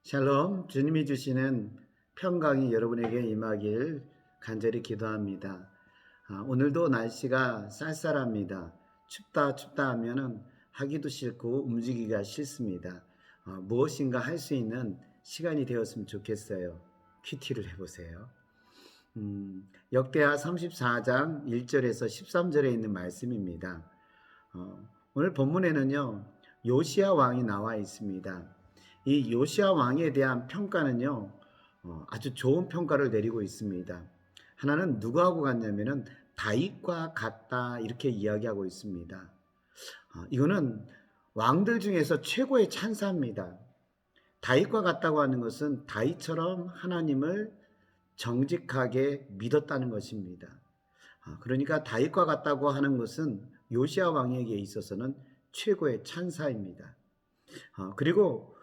샬롬, 주님이 주시는 평강이 여러분에게 임하길 간절히 기도합니다. 오늘도 날씨가 쌀쌀합니다. 춥다 하면은 하기도 싫고 움직이기가 싫습니다. 무엇인가 할 수 있는 시간이 되었으면 좋겠어요. 큐티를 해보세요. 역대하 34장 1절에서 13절에 있는 말씀입니다. 오늘 본문에는요, 요시야 왕이 나와 있습니다. 이 요시야 왕에 대한 평가는요, 아주 좋은 평가를 내리고 있습니다. 하나는 누구하고 같냐면은 다윗과 같다 이렇게 이야기하고 있습니다. 이거는 왕들 중에서 최고의 찬사입니다. 다윗과 같다고 하는 것은 다윗처럼 하나님을 정직하게 믿었다는 것입니다. 그러니까 다윗과 같다고 하는 것은 요시야 왕에게 있어서는 최고의 찬사입니다. 그리고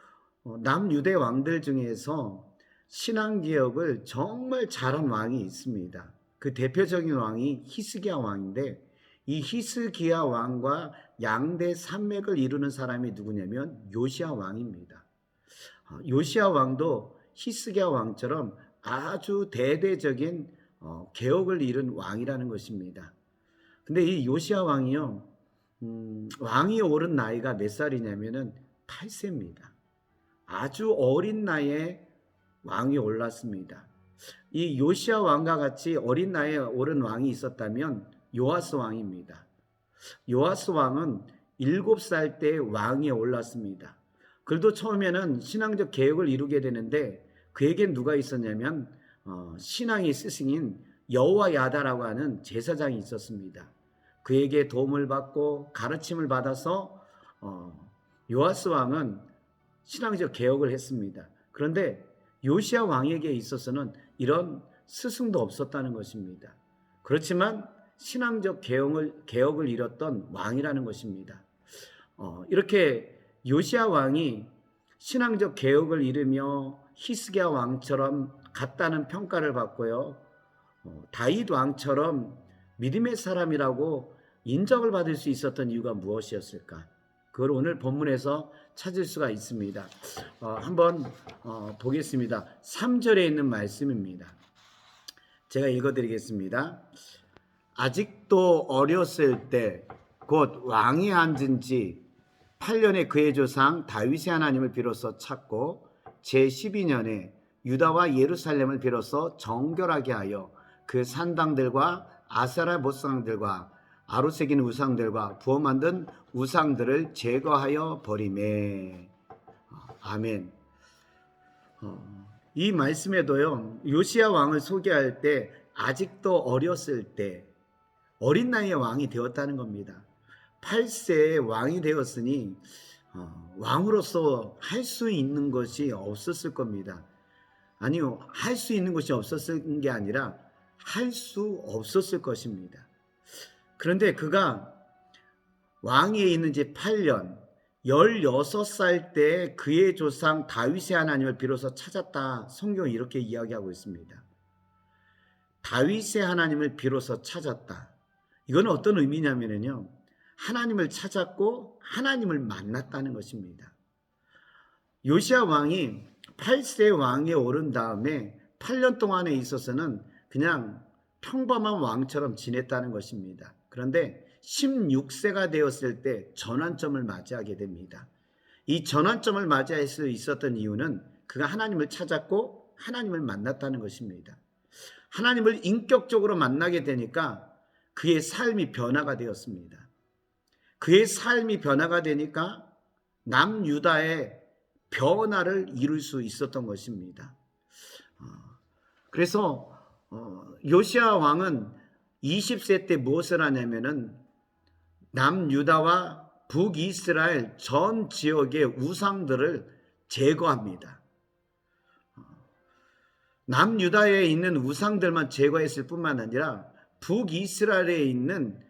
남유대 왕들 중에서 신앙개혁을 정말 잘한 왕이 있습니다. 그 대표적인 왕이 히스기야 왕인데, 이 히스기야 왕과 양대 산맥을 이루는 사람이 누구냐면 요시야 왕입니다. 요시야 왕도 히스기야 왕처럼 아주 대대적인 개혁을 이룬 왕이라는 것입니다. 근데 이 요시야 왕이요, 왕이 오른 나이가 몇 살이냐면은 8세입니다. 아주 어린 나이에 왕이 올랐습니다. 이 요시야 왕과 같이 어린 나이에 오른 왕이 있었다면 요아스 왕입니다. 요아스 왕은 7살 때 왕위에 올랐습니다. 그래도 처음에는 신앙적 개혁을 이루게 되는데 그에겐 누가 있었냐면 신앙의 스승인 여호와야다라고 하는 제사장이 있었습니다. 그에게 도움을 받고 가르침을 받아서 요아스 왕은 신앙적 개혁을 했습니다. 그런데 요시야 왕에게 있어서는 이런 스승도 없었다는 것입니다. 그렇지만 신앙적 개혁을 이뤘던 왕이라는 것입니다. 이렇게 요시야 왕이 신앙적 개혁을 이루며 히스기야 왕처럼 같다는 평가를 받고요, 다윗 왕처럼 믿음의 사람이라고 인정을 받을 수 있었던 이유가 무엇이었을까? 그걸 오늘 본문에서 찾을 수가 있습니다. 한번 보겠습니다. 3절에 있는 말씀입니다. 제가 읽어드리겠습니다. 아직도 어렸을 때 곧 왕이 앉은 지 8년에 그의 조상 다윗의 하나님을 비로소 찾고 제12년에 유다와 예루살렘을 비로소 정결하게 하여 그 산당들과 아세라 보상들과 아루새긴 우상들과 부어 만든 우상들을 제거하여 버리매. 아멘. 이 말씀에도요, 요시야 왕을 소개할 때 아직도 어렸을 때 어린 나이에 왕이 되었다는 겁니다. 8세에 왕이 되었으니 왕으로서 할 수 있는 것이 없었을 겁니다. 아니요, 할 수 있는 것이 없었을 게 아니라 할 수 없었을 것입니다. 그런데 그가 왕위에 있는 지 8년, 16살 때 그의 조상 다윗의 하나님을 비로소 찾았다. 성경이 이렇게 이야기하고 있습니다. 다윗의 하나님을 비로소 찾았다. 이건 어떤 의미냐면요, 하나님을 찾았고 하나님을 만났다는 것입니다. 요시야 왕이 8세 왕에 오른 다음에 8년 동안에 있어서는 그냥 평범한 왕처럼 지냈다는 것입니다. 그런데 16세가 되었을 때 전환점을 맞이하게 됩니다. 이 전환점을 맞이할 수 있었던 이유는 그가 하나님을 찾았고 하나님을 만났다는 것입니다. 하나님을 인격적으로 만나게 되니까 그의 삶이 변화가 되었습니다. 그의 삶이 변화가 되니까 남유다의 변화를 이룰 수 있었던 것입니다. 그래서 요시야 왕은 20세 때 무엇을 하냐면은 남유다와 북이스라엘 전 지역의 우상들을 제거합니다. 남유다에 있는 우상들만 제거했을 뿐만 아니라 북이스라엘에 있는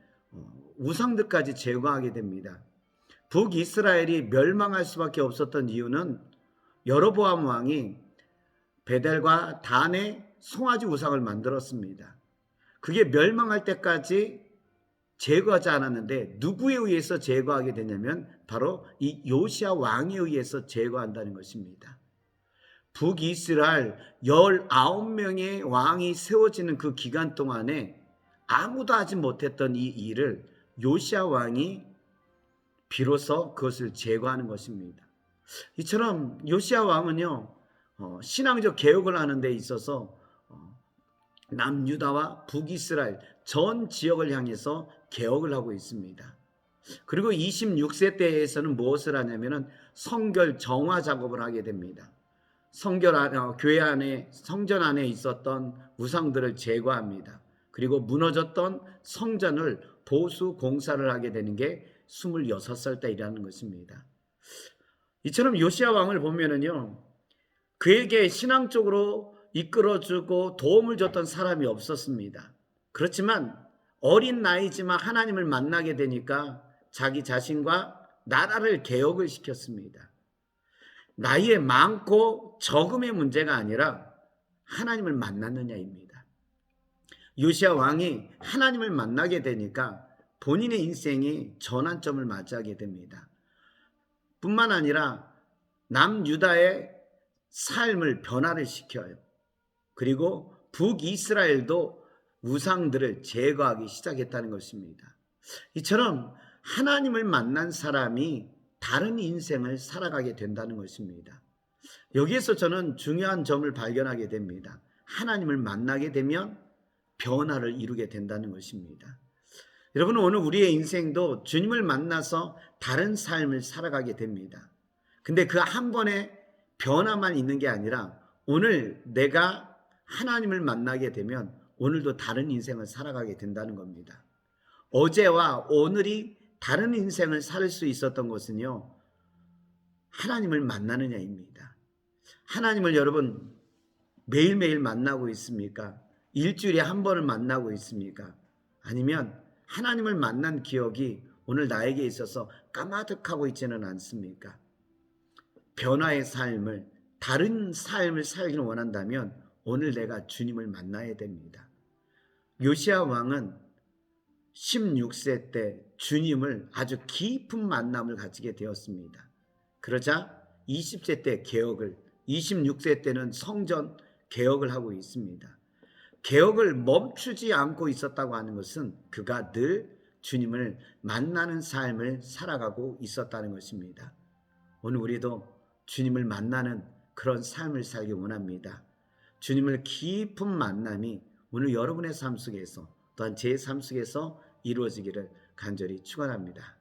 우상들까지 제거하게 됩니다. 북이스라엘이 멸망할 수밖에 없었던 이유는 여로보암 왕이 베델과 단의 송아지 우상을 만들었습니다. 그게 멸망할 때까지 제거하지 않았는데 누구에 의해서 제거하게 되냐면 바로 이 요시야 왕에 의해서 제거한다는 것입니다. 북이스라엘 19명의 왕이 세워지는 그 기간 동안에 아무도 하지 못했던 이 일을 요시야 왕이 비로소 그것을 제거하는 것입니다. 이처럼 요시야 왕은요, 신앙적 개혁을 하는 데 있어서 남유다와 북이스라엘 전 지역을 향해서 개혁을 하고 있습니다. 그리고 26세 때에서는 무엇을 하냐면은 성결 정화 작업을 하게 됩니다. 교회 안에, 성전 안에 있었던 우상들을 제거합니다. 그리고 무너졌던 성전을 보수 공사를 하게 되는 게 26살 때이라는 것입니다. 이처럼 요시야 왕을 보면은요, 그에게 신앙적으로 이끌어주고 도움을 줬던 사람이 없었습니다. 그렇지만 어린 나이지만 하나님을 만나게 되니까 자기 자신과 나라를 개혁을 시켰습니다. 나이에 많고 적음의 문제가 아니라 하나님을 만났느냐입니다. 요시야 왕이 하나님을 만나게 되니까 본인의 인생이 전환점을 맞이하게 됩니다. 뿐만 아니라 남유다의 삶을 변화를 시켜요. 그리고 북이스라엘도 우상들을 제거하기 시작했다는 것입니다. 이처럼 하나님을 만난 사람이 다른 인생을 살아가게 된다는 것입니다. 여기에서 저는 중요한 점을 발견하게 됩니다. 하나님을 만나게 되면 변화를 이루게 된다는 것입니다. 여러분, 오늘 우리의 인생도 주님을 만나서 다른 삶을 살아가게 됩니다. 근데 그 한 번의 변화만 있는 게 아니라 오늘 내가 하나님을 만나게 되면 오늘도 다른 인생을 살아가게 된다는 겁니다. 어제와 오늘이 다른 인생을 살 수 있었던 것은요, 하나님을 만나느냐입니다. 하나님을 여러분 매일매일 만나고 있습니까? 일주일에 한 번을 만나고 있습니까? 아니면 하나님을 만난 기억이 오늘 나에게 있어서 까마득하고 있지는 않습니까? 변화의 삶을, 다른 삶을 살기를 원한다면 오늘 내가 주님을 만나야 됩니다. 요시야 왕은 16세 때 주님을 아주 깊은 만남을 가지게 되었습니다. 그러자 20세 때 개혁을, 26세 때는 성전 개혁을 하고 있습니다. 개혁을 멈추지 않고 있었다고 하는 것은 그가 늘 주님을 만나는 삶을 살아가고 있었다는 것입니다. 오늘 우리도 주님을 만나는 그런 삶을 살기 원합니다. 주님을 깊은 만남이 오늘 여러분의 삶 속에서, 또한 제 삶 속에서 이루어지기를 간절히 축원합니다.